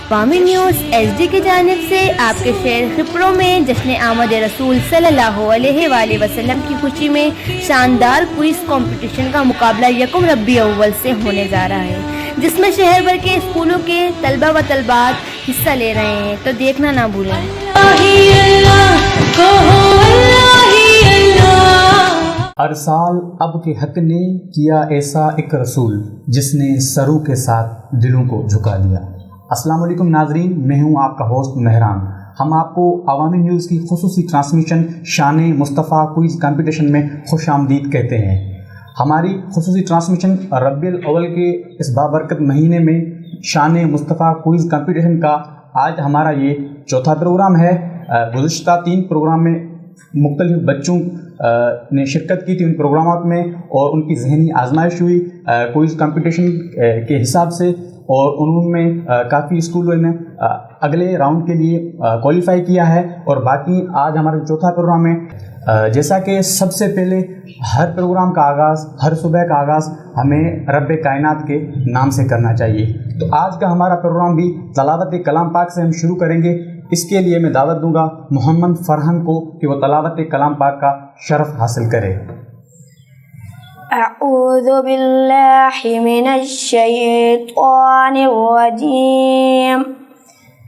عوامی news H D کی جانب سے آپ کے شہر خپرو میں جشن آمد رسول صلی اللہ علیہ وآلہ وسلم کی خوشی میں شاندار کوئز کمپٹیشن کا مقابلہ یکم ربیع الاول سے ہونے جا رہا ہے، جس میں شہر بھر کے اسکولوں کے طلبہ و طالبات حصہ لے رہے ہیں، تو دیکھنا نہ بھولیں۔ ہر سال اب کے حق نے کیا ایسا ایک رسول جس نے سروں کے ساتھ دلوں کو جھکا دیا۔ السلام علیکم ناظرین، میں ہوں آپ کا ہوسٹ مہران۔ ہم آپ کو عوامی نیوز کی خصوصی ٹرانسمیشن شان مصطفیٰ کوئز کمپٹیشن میں خوش آمدید کہتے ہیں۔ ہماری خصوصی ٹرانسمیشن ربیع الاول کے اس بابرکت مہینے میں شان مصطفیٰ کوئز کمپٹیشن کا آج ہمارا یہ چوتھا پروگرام ہے۔ گزشتہ 3 پروگرام میں مختلف بچوں نے شرکت کی تھی ان پروگرامات میں، اور ان کی ذہنی آزمائش ہوئی کوئز کمپٹیشن کے حساب سے، اور انہوں میں کافی اسکولوں نے اگلے راؤنڈ کے لیے کوالیفائی کیا ہے، اور باقی آج ہمارا چوتھا پروگرام ہے۔ جیسا کہ سب سے پہلے ہر پروگرام کا آغاز، ہر صبح کا آغاز ہمیں رب کائنات کے نام سے کرنا چاہیے، تو آج کا ہمارا پروگرام بھی تلاوت کلام پاک سے ہم شروع کریں گے۔ اس کے لیے میں دعوت دوں گا محمد فرحان کو کہ وہ تلاوت کلام پاک کا شرف حاصل کرے۔ اعوذ باللہ من الشیطان الرجیم،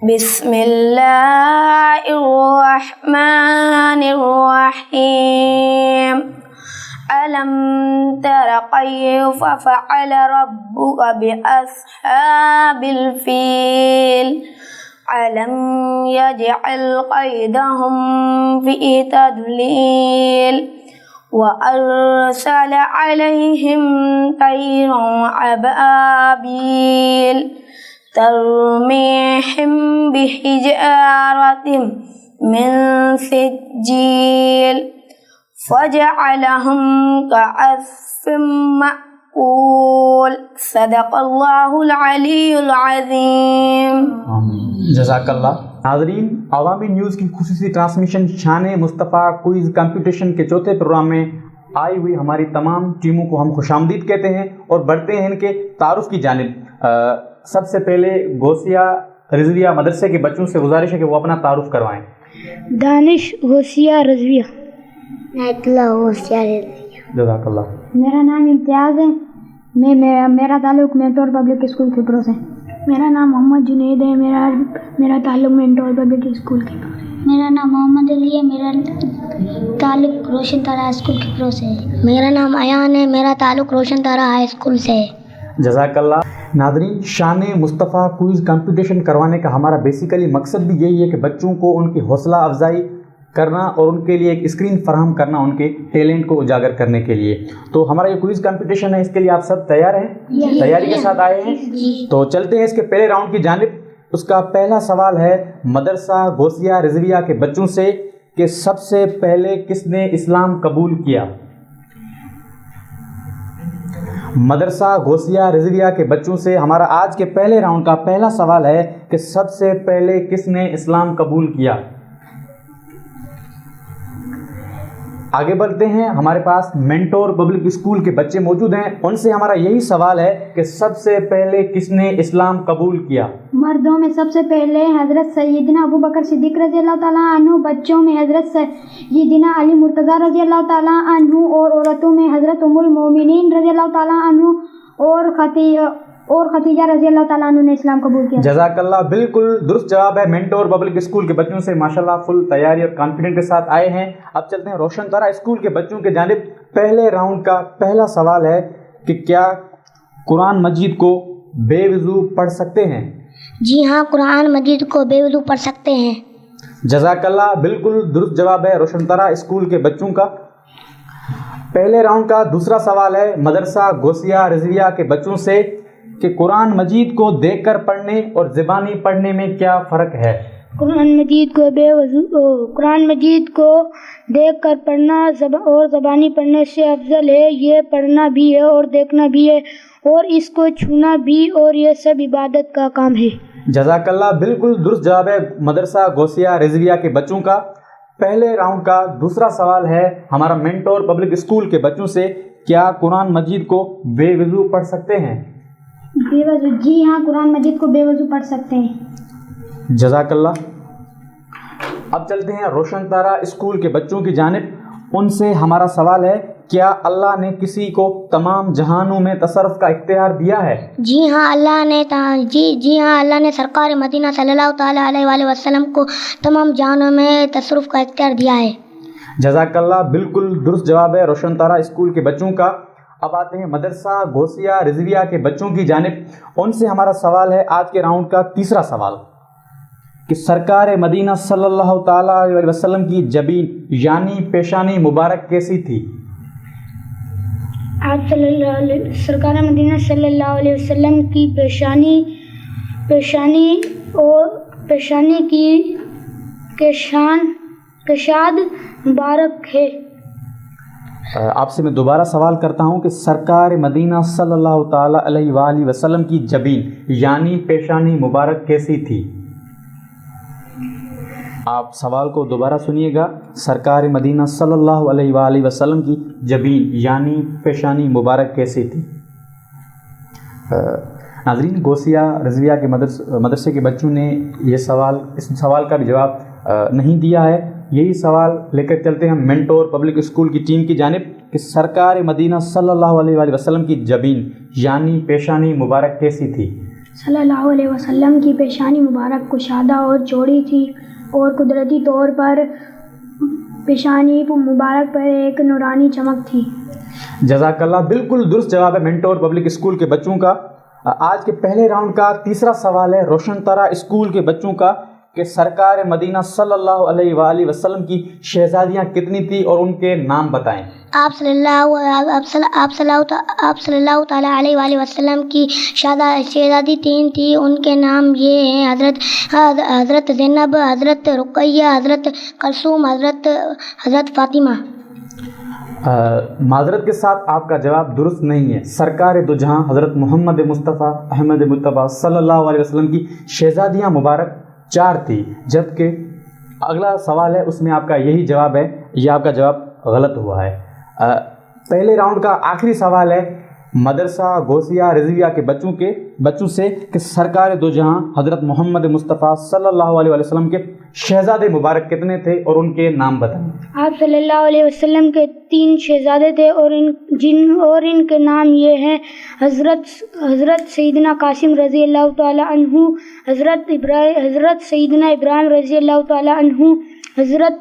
بسم اللہ الرحمن الرحیم۔ ألم تر كيف فعل ربك بأصحاب الفيل ألم يجعل كيدهم في تضليل وأرسل عليهم طيرا أبابيل ترميهم بحجارة من سجيل فجعلهم كعصف مأكول۔ صدق اللہ العلی العظیم۔ جزاک اللہ۔ ناظرین، عوامی نیوز کی خصوصی ٹرانسمیشن شان مصطفیٰ کوئز کمپٹیشن کے چوتھے پروگرام میں آئی ہوئی ہماری تمام ٹیموں کو ہم خوش آمدید کہتے ہیں، اور بڑھتے ہیں ان کے تعارف کی جانب۔ سب سے پہلے غوثیہ رضویہ مدرسے کے بچوں سے گزارش ہے کہ وہ اپنا تعارف کروائیں۔ دانش غوثیہ رضویہ۔ جزاک اللہ۔ میرا نام امتیاز ہے، میرا تعلق مینٹور پبلک اسکول خپرو سے۔ میرا نام محمد جنید ہے، میرا تعلق مینٹور پبلک اسکول خپرو سے۔ میرا نام محمد علی ہے، میرا تعلق روشن طرح اسکول خپرو سے۔ میرا نام ایان ہے، میرا تعلق روشن طرح ہائی اسکول سے۔ جزاک اللہ۔ ناظرین، شان مصطفیٰ کوئز کمپٹیشن کروانے کا ہمارا بیسیکلی مقصد بھی یہی ہے کہ بچوں کو ان کی حوصلہ افزائی کرنا اور ان کے لیے ایک اسکرین فراہم کرنا ان کے ٹیلنٹ کو اجاگر کرنے کے لیے۔ تو ہمارا یہ کوئز کمپٹیشن ہے، اس کے لیے آپ سب تیار ہیں؟ تیاری کے ساتھ آئے ہیں؟ تو چلتے ہیں اس کے پہلے راؤنڈ کی جانب۔ اس کا پہلا سوال ہے مدرسہ غوثیہ رضویہ کے بچوں سے کہ سب سے پہلے کس نے اسلام قبول کیا؟ مدرسہ غوثیہ رضویہ کے بچوں سے ہمارا آج کے پہلے راؤنڈ کا پہلا سوال ہے کہ سب سے پہلے کس نے اسلام قبول کیا؟ آگے بڑھتے ہیں، ہمارے پاس مینٹور پبلک اسکول کے بچے موجود ہیں، ان سے ہمارا یہی سوال ہے کہ سب سے پہلے کس نے اسلام قبول کیا؟ مردوں میں سب سے پہلے حضرت سیدنا ابو بکر صدیق رضی اللہ تعالیٰ عنہ، بچوں میں حضرت سیدنا علی مرتضیٰ رضی اللہ تعالیٰ عنہ، اور عورتوں میں حضرت ام المومنین رضی اللہ تعالیٰ عنہ اور خدیجہ رضی اللہ تعالیٰ عنہ نے اسلام قبول کیا۔ جزاک اللہ، بالکل درست جواب ہے۔ مینٹور پبلک اسکول کے بچوں سے ماشاءاللہ فل تیاری اور کانفیڈنٹ کے ساتھ آئے ہیں۔ اب چلتے ہیں روشن طرح اسکول کے بچوں کے جانب۔ پہلے راؤنڈ کا پہلا سوال ہے کہ کیا قرآن مجید کو بے وضو پڑھ سکتے ہیں؟ جی ہاں، قرآن مجید کو بے وضو پڑھ سکتے ہیں۔ جزاک اللہ، بالکل درست جواب ہے روشن طرح اسکول کے بچوں کا۔ پہلے راؤنڈ کا دوسرا سوال ہے مدرسہ غوثیہ رضویہ کے بچوں سے کہ قرآن مجید کو دیکھ کر پڑھنے اور زبانی پڑھنے میں کیا فرق ہے؟ قرآن مجید کو دیکھ کر پڑھنا اور زبانی پڑھنے سے افضل ہے۔ یہ پڑھنا بھی ہے اور دیکھنا بھی ہے، اور اس کو چھونا بھی، اور یہ سب عبادت کا کام ہے۔ جزاک اللہ، بالکل درست جواب ہے مدرسہ غوثیہ رضویہ کے بچوں کا۔ پہلے راؤنڈ کا دوسرا سوال ہے ہمارا مینٹور پبلک اسکول کے بچوں سے کیا قرآن مجید کو بے وضو پڑھ سکتے ہیں؟ بے وضو؟ جی ہاں، قرآن مجید کو بے وضو پڑھ سکتے ہیں۔ جزاک اللہ۔ اب چلتے ہیں روشن طارہ اسکول کے بچوں کی جانب، ان سے ہمارا سوال ہے، کیا اللہ نے کسی کو تمام جہانوں میں تصرف کا اختیار دیا ہے؟ جی ہاں، اللہ نے سرکار مدینہ صلی اللہ تعالیٰ علیہ وآلہ وسلم کو تمام جہانوں میں تصرف کا اختیار دیا ہے۔ جزاک اللہ، بالکل درست جواب ہے روشن طارہ اسکول کے بچوں کا۔ اب آتے ہیں مدرسہ غوثیہ رضویہ کے بچوں کی جانب، ان سے ہمارا سوال ہے آج کے راؤنڈ کا تیسرا سوال، کہ سرکار مدینہ صلی اللہ تعالیٰ علیہ وسلم کی جبین یعنی پیشانی مبارک کیسی تھی؟ آپ سرکار مدینہ صلی اللہ علیہ وسلم کی پیشانی کی کشاد مبارک ہے۔ آپ سے میں دوبارہ سوال کرتا ہوں کہ سرکار مدینہ صلی اللہ تعالیٰ علیہ وآلہ وسلم کی جبین یعنی پیشانی مبارک کیسی تھی؟ آپ سوال کو دوبارہ سنیے گا، سرکار مدینہ صلی اللہ علیہ وآلہ وسلم کی جبین یعنی پیشانی مبارک کیسی تھی؟ ناظرین، غوثیہ رضویہ کے مدرسے کے بچوں نے اس سوال کا بھی جواب نہیں دیا ہے۔ یہی سوال لے کر چلتے ہیں مینٹور پبلک اسکول کی ٹیم کی جانب، کہ سرکار مدینہ صلی اللہ علیہ وآلہ وسلم کی جبین یعنی پیشانی مبارک کیسی تھی؟ صلی اللہ علیہ وسلم کی پیشانی مبارک کشادہ اور چوڑی تھی، اور قدرتی طور پر پیشانی مبارک پر ایک نورانی چمک تھی۔ جزاک اللہ، بالکل درست جواب ہے مینٹور پبلک اسکول کے بچوں کا۔ آج کے پہلے راؤنڈ کا تیسرا سوال ہے روشن طارہ اسکول کے بچوں کا، کہ سرکار مدینہ صلی اللہ علیہ وآلہ وسلم کی شہزادیاں کتنی تھی اور ان کے نام بتائیں۔ آپ صلی اللہ تعالیٰ علیہ وآلہ وسلم کی شہزادی 3 تھی، ان کے نام یہ ہیں، حضرت زینب، حضرت رقیہ، حضرت کلثوم، حضرت فاطمہ۔ معذرت کے ساتھ آپ کا جواب درست نہیں ہے۔ سرکار دو جہاں حضرت محمد مصطفیٰ احمد مجتبیٰ صلی اللہ علیہ وسلم کی شہزادیاں مبارک 4 تھی، جبکہ اگلا سوال ہے اس میں آپ کا یہی جواب ہے، یہ آپ کا جواب غلط ہوا ہے۔ پہلے راؤنڈ کا آخری سوال ہے مدرسہ غوثیہ رضویہ کے بچوں سے، کہ سرکار دو جہاں حضرت محمد مصطفیٰ صلی اللہ علیہ وسلم کے شہزادے مبارک کتنے تھے اور ان کے نام بتائیں۔ آپ صلی اللہ علیہ وسلم کے 3 شہزادے تھے، اور ان کے نام یہ ہیں، حضرت سیدنا قاسم رضی اللہ تعالیٰ عنہ، حضرت سیدنا ابراہیم رضی اللہ تعالیٰ عنہ، حضرت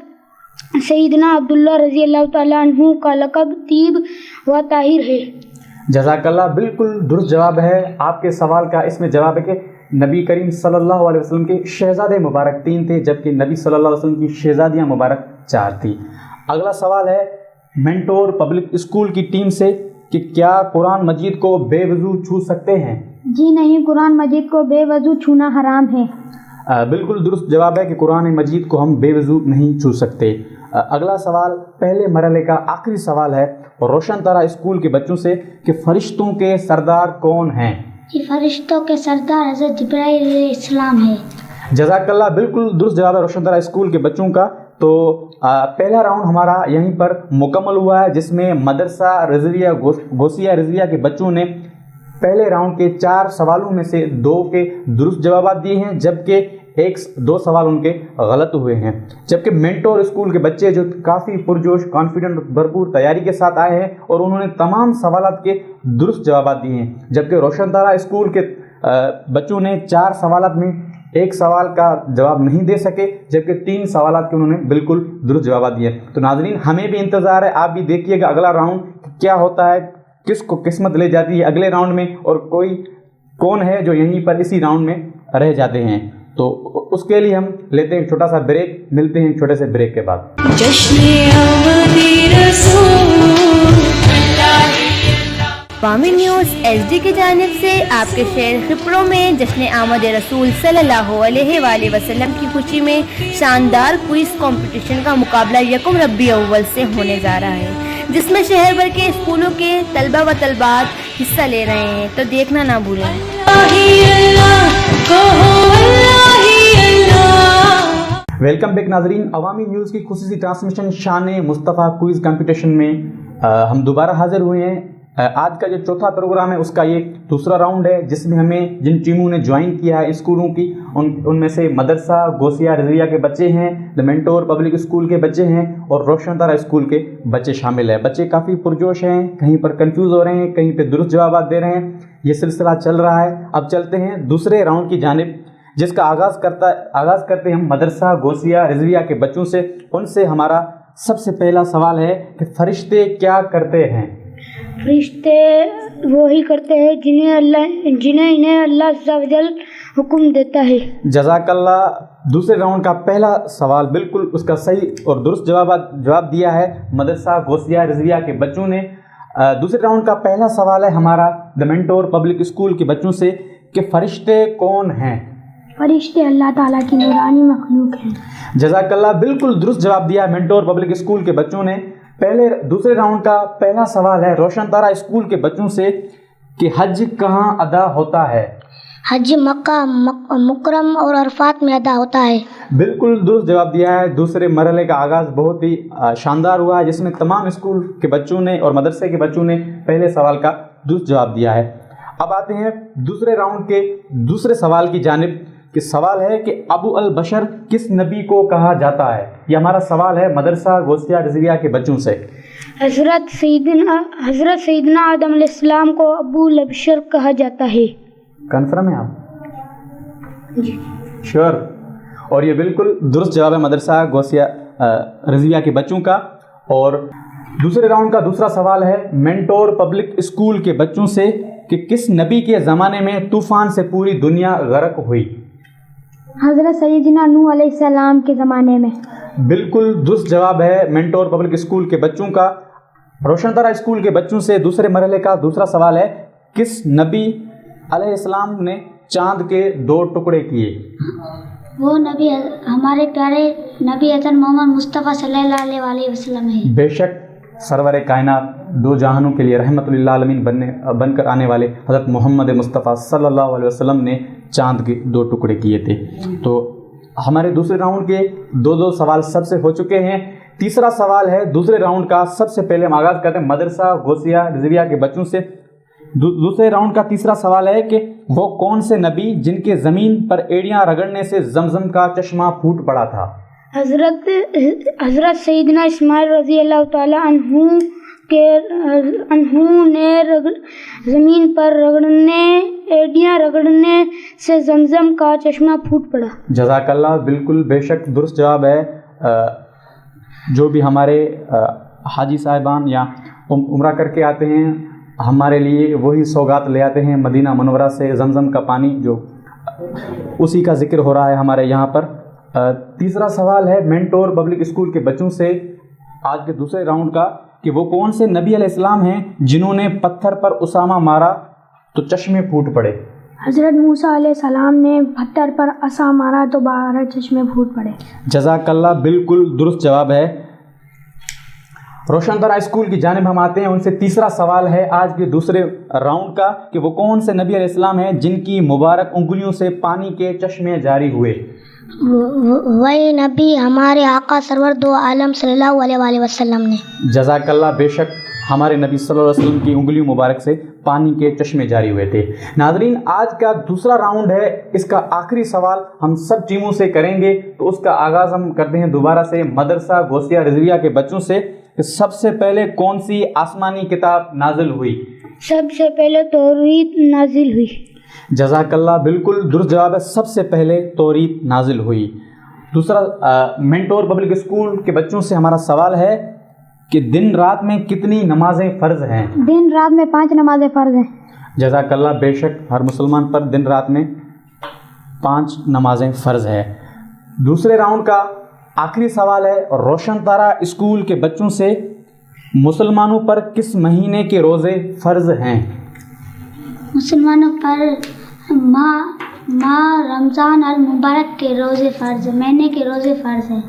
سیدنا عبداللہ رضی اللہ تعالیٰ عنہ کا لقب طیب و طاہر ہے۔ جزاک اللہ، بالکل درست جواب ہے آپ کے سوال کا۔ اس میں جواب ہے کہ نبی کریم صلی اللہ علیہ وسلم کے شہزادے مبارک 3 تھے، جبکہ نبی صلی اللہ علیہ وسلم کی شہزادیاں مبارک 4 تھی۔ اگلا سوال ہے مینٹور پبلک اسکول کی ٹیم سے، کہ کیا قرآن مجید کو بے وضو چھو سکتے ہیں؟ جی نہیں، قرآن مجید کو بے وضو چھونا حرام ہے۔ بالکل درست جواب ہے کہ قرآن مجید کو ہم بے وضو نہیں چھو سکتے۔ اگلا سوال پہلے مرحلے کا آخری سوال ہے روشن طارہ اسکول کے بچوں سے، کہ فرشتوں کے سردار کون ہیں؟ جی، فرشتوں کے سردار حضرت جبرائیل علیہ السلام ہے۔ جزاک اللہ، بالکل درست جواب ہے روشن طارہ اسکول کے بچوں کا۔ تو پہلا راؤنڈ ہمارا یہیں پر مکمل ہوا ہے، جس میں مدرسہ رضویہ غوثیہ رضویہ کے بچوں نے پہلے راؤنڈ کے 4 سوالوں میں سے 2 کے درست جوابات دیے ہیں، جبکہ 2 سوال ان کے غلط ہوئے ہیں۔ جبکہ مینٹور اسکول کے بچے جو کافی پرجوش، کانفیڈنٹ، بھرپور تیاری کے ساتھ آئے ہیں اور انہوں نے تمام سوالات کے درست جوابات دیے ہیں، جبکہ روشن طارہ اسکول کے بچوں نے 4 سوالات میں 1 سوال کا جواب نہیں دے سکے، جبکہ 3 سوالات کے انہوں نے بالکل درست جوابات دیے۔ تو ناظرین، ہمیں بھی انتظار ہے، آپ بھی دیکھیے گا اگلا راؤنڈ کیا ہوتا ہے، کس کو قسمت لے جاتی ہے اگلے راؤنڈ میں، اور کون ہے جو یہیں پر اسی راؤنڈ میں رہ جاتے ہیں۔ تو اس کے لیے ہم لیتے ہیں ایک چھوٹا سا بریک، ملتے ہیں چھوٹے سے بریک کے بعد۔ عوامی نیوز ایچ ڈی کی جانب سے آپ کے شہر خپرو میں جشن آمد رسول صلی اللہ علیہ وآلہ وسلم کی خوشی میں شاندار کوئز کمپٹیشن کا مقابلہ 1 ربیع الاول سے ہونے جا رہا ہے، جس میں شہر بھر کے اسکولوں کے طلبہ و طالبات حصہ لے رہے ہیں، تو دیکھنا نہ بھولیں۔ ویلکم بیک ناظرین، عوامی نیوز کی خصوصی ٹرانسمیشن شان مصطفیٰ کوئز کمپٹیشن میں ہم دوبارہ حاضر ہوئے ہیں. آج کا جو چوتھا پروگرام ہے اس کا یہ دوسرا راؤنڈ ہے، جس میں ہمیں جن ٹیموں نے جوائن کیا ہے اسکولوں کی ان میں سے مدرسہ غوثیہ رضویہ کے بچے ہیں، دا مینٹور پبلک اسکول کے بچے ہیں اور روشن طرح اسکول کے بچے شامل ہیں. بچے کافی پرجوش ہیں، کہیں پر کنفیوز ہو رہے ہیں، کہیں پہ درست جوابات دے رہے ہیں. یہ سلسلہ چل رہا ہے. اب چلتے ہیں دوسرے راؤنڈ کی جانب، جس کا آغاز کرتے ہیں ہم مدرسہ غوثیہ رضویہ کے بچوں سے. ان سے ہمارا سب سے پہلا سوال ہے کہ فرشتے کیا کرتے ہیں؟ فرشتے وہی کرتے ہیں جنہیں انہیں اللہ عز و جل حکم دیتا ہے. جزاک اللہ. دوسرے راؤنڈ کا پہلا سوال بالکل اس کا صحیح اور درست جواب دیا ہے مدرسہ غوثیہ رضویہ کے بچوں نے. دوسرے راؤنڈ کا پہلا سوال ہے ہمارا دا مینٹور پبلک اسکول کے بچوں سے کہ فرشتے کون ہیں؟ فرشتے اللہ تعالیٰ کی نورانی مخلوق ہیں. جزاک اللہ. بالکل درست جواب دیا مینٹور پبلک اسکول کے بچوں نے. دوسرے راؤنڈ کا پہلا سوال ہے روشن طارہ اسکول کے بچوں سے کہ حج کہاں ادا ہوتا ہے؟ حج مکہ مکرم اور عرفات میں ادا ہوتا ہے. بالکل درست جواب دیا ہے. دوسرے مرحلے کا آغاز بہت ہی شاندار ہوا ہے، جس میں تمام اسکول کے بچوں نے اور مدرسے کے بچوں نے پہلے سوال کا درست جواب دیا ہے. اب آتے ہیں دوسرے راؤنڈ کے دوسرے سوال کی جانب کہ سوال ہے کہ ابو البشر کس نبی کو کہا جاتا ہے؟ یہ ہمارا سوال ہے مدرسہ غوثیہ رضویہ کے بچوں سے. حضرت سیدنا آدم علیہ السلام کو ابو البشر کہا جاتا ہے. کنفرم ہے آپ؟ جی شیور. اور یہ بالکل درست جواب ہے مدرسہ غوثیہ رضویہ کے بچوں کا. اور دوسرے راؤنڈ کا دوسرا سوال ہے مینٹور پبلک اسکول کے بچوں سے کہ کس نبی کے زمانے میں طوفان سے پوری دنیا غرق ہوئی؟ حضرت سیدنا نوح علیہ السلام کے زمانے میں. بالکل درست جواب ہے مینٹور پبلک اسکول کے بچوں کا. روشن طرح اسکول کے بچوں سے دوسرے مرحلے کا دوسرا سوال ہے کس نبی علیہ السلام نے چاند کے 2 ٹکڑے کیے؟ وہ نبی ہمارے پیارے نبی حضرت محمد مصطفیٰ صلی اللہ علیہ وسلم ہے. بے شک سرور کائنات 2 جہانوں کے لیے رحمت للعالمین بن کر آنے والے حضرت محمد مصطفیٰ صلی اللہ علیہ وسلم نے چاند کے 2 ٹکڑے کیے تھے. تو ہمارے دوسرے راؤنڈ کے 2 سوال سب سے ہو چکے ہیں. تیسرا سوال ہے دوسرے راؤنڈ کا. سب سے پہلے ہم آغاز کرتے ہیں مدرسہ غوثیہ رضویہ کے بچوں سے. دوسرے راؤنڈ کا تیسرا سوال ہے کہ وہ کون سے نبی جن کے زمین پر ایڑیاں رگڑنے سے زمزم کا چشمہ پھوٹ پڑا تھا؟ حضرت سیدنا اسماعیل رضی اللہ تعالی عنہ نے زمین پر ایڑیاں رگڑنے سے زمزم کا چشمہ پھوٹ پڑا. جزاک اللہ. بالکل بے شک درست جواب ہے. جو بھی ہمارے حاجی صاحبان یا عمرہ کر کے آتے ہیں ہمارے لیے وہی سوگات لے آتے ہیں مدینہ منورہ سے، زمزم کا پانی، جو اسی کا ذکر ہو رہا ہے ہمارے یہاں پر. تیسرا سوال ہے مینٹور پبلک اسکول کے بچوں سے آج کے دوسرے راؤنڈ کا کہ وہ کون سے نبی علیہ السلام ہیں جنہوں نے پتھر پر اسامہ مارا تو چشمے پھوٹ پڑے؟ حضرت موسیٰ علیہ السلام نے پتھر پر عصا مارا تو 12 چشمے پھوٹ پڑے. جزاک اللہ. بالکل درست جواب ہے. روشن طرح اسکول کی جانب ہم آتے ہیں. ان سے تیسرا سوال ہے آج کے دوسرے راؤنڈ کا کہ وہ کون سے نبی علیہ السلام ہیں جن کی مبارک انگلیوں سے پانی کے چشمے جاری ہوئے؟ وہی نبی ہمارے آقا سرور 2 عالم صلی اللہ علیہ وسلم نے. جزاک اللہ. بے شک ہمارے نبی صلی اللہ علیہ وسلم کی انگلیوں مبارک سے پانی کے چشمے جاری ہوئے تھے. ناظرین آج کا دوسرا راؤنڈ ہے. اس کا آخری سوال ہم سب ٹیموں سے کریں گے. تو اس کا آغاز ہم کرتے ہیں دوبارہ سے مدرسہ غوثیہ رضویہ کے بچوں سے کہ سب سے پہلے کون سی آسمانی کتاب نازل ہوئی؟ سب سے پہلے توریت نازل ہوئی. جزاک اللہ. بالکل درست جواب ہے. سب سے پہلے توریت نازل ہوئی. دوسرا مینٹور پبلک اسکول کے بچوں سے ہمارا سوال ہے کہ دن رات میں کتنی نمازیں فرض ہیں؟ دن رات میں 5 نمازیں فرض ہیں. جزاک اللہ. بے شک ہر مسلمان پر دن رات میں 5 نمازیں فرض ہے. دوسرے راؤنڈ کا آخری سوال ہے روشن طارہ اسکول کے بچوں سے مسلمانوں پر کس مہینے کے روزے فرض ہیں؟ مسلمانوں پر ماہ رمضان المبارک کے روزے فرض، مہینے کے روزے فرض ہیں.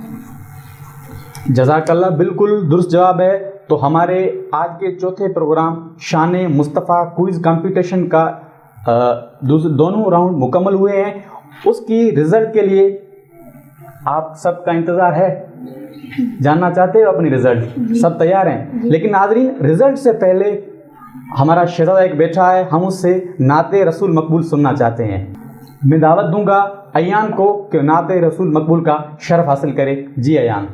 جزاک اللہ. بالکل درست جواب ہے. تو ہمارے آج کے چوتھے پروگرام شان مصطفیٰ کوئز کمپٹیشن کا دونوں راؤنڈ مکمل ہوئے ہیں. اس کی رزلٹ کے لیے آپ سب کا انتظار ہے. جاننا چاہتے ہو اپنی رزلٹ؟ سب تیار ہیں؟ لیکن ناظرین رزلٹ سے پہلے ہمارا شہزادہ ایک بیٹھا ہے، ہم اس سے نعت رسول مقبول سننا چاہتے ہیں۔ میں دعوت دوں گا ایان کو کہ نعت رسول مقبول کا شرف حاصل کرے۔ جی ایان۔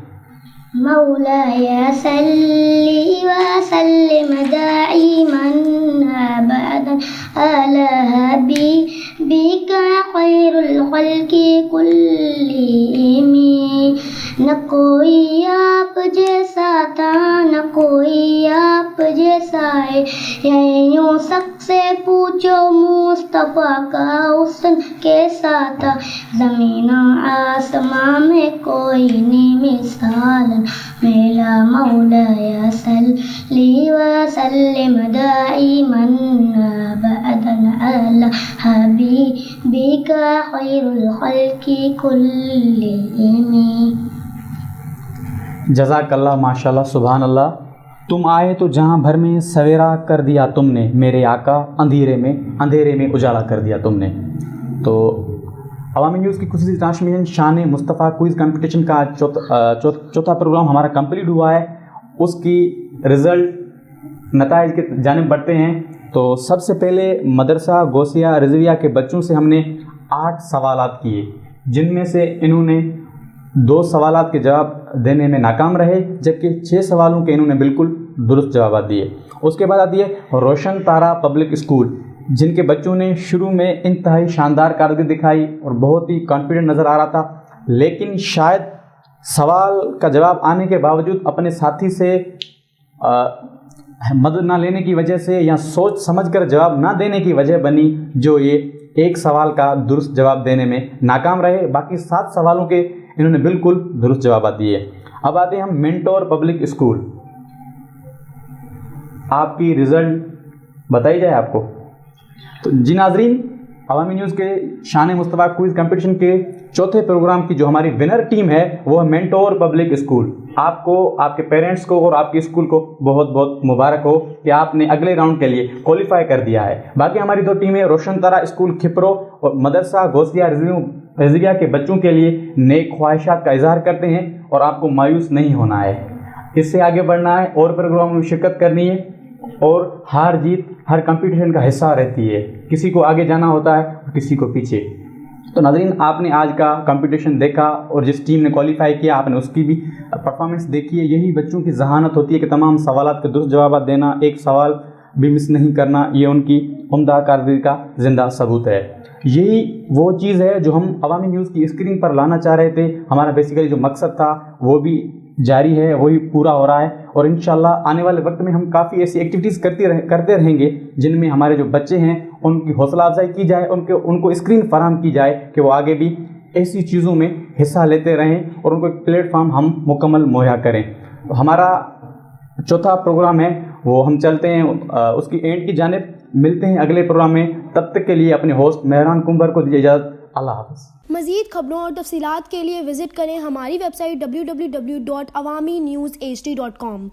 مولاي صل وسلم دائما أبدا على حبيبك خير الخلق كلهم، نہ کوئی آپ جیسا تھا نہ کوئی آپ جیسا ہے، یوں سب سے پوچھو مصطفیٰ کا حسن کیسا تھا، زمین و آسمان میں کوئی نہیں مثال، میرا مولا صلی وسلم دائما ابدا علی حبیبک خیر الخلق کلہم۔ جزاک اللہ، ماشاء اللہ، سبحان اللہ۔ تم آئے تو جہاں بھر میں سویرا کر دیا تم نے، میرے آقا اندھیرے میں اجالا کر دیا تم نے۔ تو عوامی نیوز کی خصوصی ٹرانسمیشن شان مصطفیٰ کوئز کمپٹیشن کا چوتھا پروگرام ہمارا کمپلیٹ ہوا ہے۔ اس کی رزلٹ نتائج کے جانب بڑھتے ہیں۔ تو سب سے پہلے مدرسہ غوثیہ رضویہ کے بچوں سے ہم نے 8 سوالات کیے، جن میں سے انہوں نے 2 سوالات کے جواب دینے میں ناکام رہے، جبکہ 6 سوالوں کے انہوں نے بالکل درست جوابات دیے۔ اس کے بعد آتی ہے روشن تارا پبلک اسکول، جن کے بچوں نے شروع میں انتہائی شاندار کارکردگی دکھائی اور بہت ہی کانفیڈنٹ نظر آ رہا تھا، لیکن شاید سوال کا جواب آنے کے باوجود اپنے ساتھی سے مدد نہ لینے کی وجہ سے یا سوچ سمجھ کر جواب نہ دینے کی وجہ بنی، جو یہ 1 سوال کا درست جواب دینے میں ناکام رہے۔ باقی 7 سوالوں کے انہوں نے بالکل درست جوابات دیے۔ اب آتے ہیں ہم مینٹور پبلک اسکول۔ آپ کی رزلٹ بتائی جائے آپ کو؟ تو جی ناظرین، عوامی نیوز کے شان مصطفیٰ کوئز کمپٹیشن کے چوتھے پروگرام کی جو ہماری ونر ٹیم ہے وہ ہے مینٹور پبلک اسکول۔ آپ کو، آپ کے پیرنٹس کو اور آپ کے اسکول کو بہت بہت مبارک ہو کہ آپ نے اگلے راؤنڈ کے لیے کوالیفائی کر دیا ہے۔ باقی ہماری 2 ٹیمیں روشن تارا اسکول کھپرو اور مدرسہ غوثیہ رضویہ کے بچوں کے لیے نیک خواہشات کا اظہار کرتے ہیں، اور آپ کو مایوس نہیں ہونا ہے، اس سے آگے بڑھنا ہے اور پروگراموں میں شرکت کرنی ہے، اور ہار جیت ہر کمپٹیشن کا حصہ رہتی ہے، کسی کو آگے جانا ہوتا ہے اور کسی کو پیچھے۔ تو ناظرین، آپ نے آج کا کمپٹیشن دیکھا اور جس ٹیم نے کوالیفائی کیا آپ نے اس کی بھی پرفارمنس دیکھی ہے۔ یہی بچوں کی ذہانت ہوتی ہے کہ تمام سوالات کے درست جوابات دینا، ایک سوال بھی مس نہیں کرنا، یہ ان کی عمدہ کارکردگی کا زندہ ثبوت ہے۔ یہی وہ چیز ہے جو ہم عوامی نیوز کی اسکرین پر لانا چاہ رہے تھے۔ ہمارا بیسیکلی جو مقصد تھا وہ بھی جاری ہے، وہی پورا ہو رہا ہے، اور انشاءاللہ آنے والے وقت میں ہم کافی ایسی ایکٹیویٹیز کرتے رہیں گے جن میں ہمارے جو بچے ہیں ان کی حوصلہ افزائی کی جائے، ان کو اسکرین فراہم کی جائے کہ وہ آگے بھی ایسی چیزوں میں حصہ لیتے رہیں اور ان کو ایک پلیٹ فارم ہم مکمل مہیا کریں۔ ہمارا چوتھا پروگرام ہے وہ ہم چلتے ہیں اس کی اینڈ کی جانب۔ ملتے ہیں اگلے پروگرام میں، تب تک کے لیے اپنے ہوسٹ مہران کمبر کو دیجیے اجازت۔ اللہ حافظ۔ مزید خبروں اور تفصیلات کے لیے وزٹ کریں ہماری ویب سائٹ www.awami newshd.com۔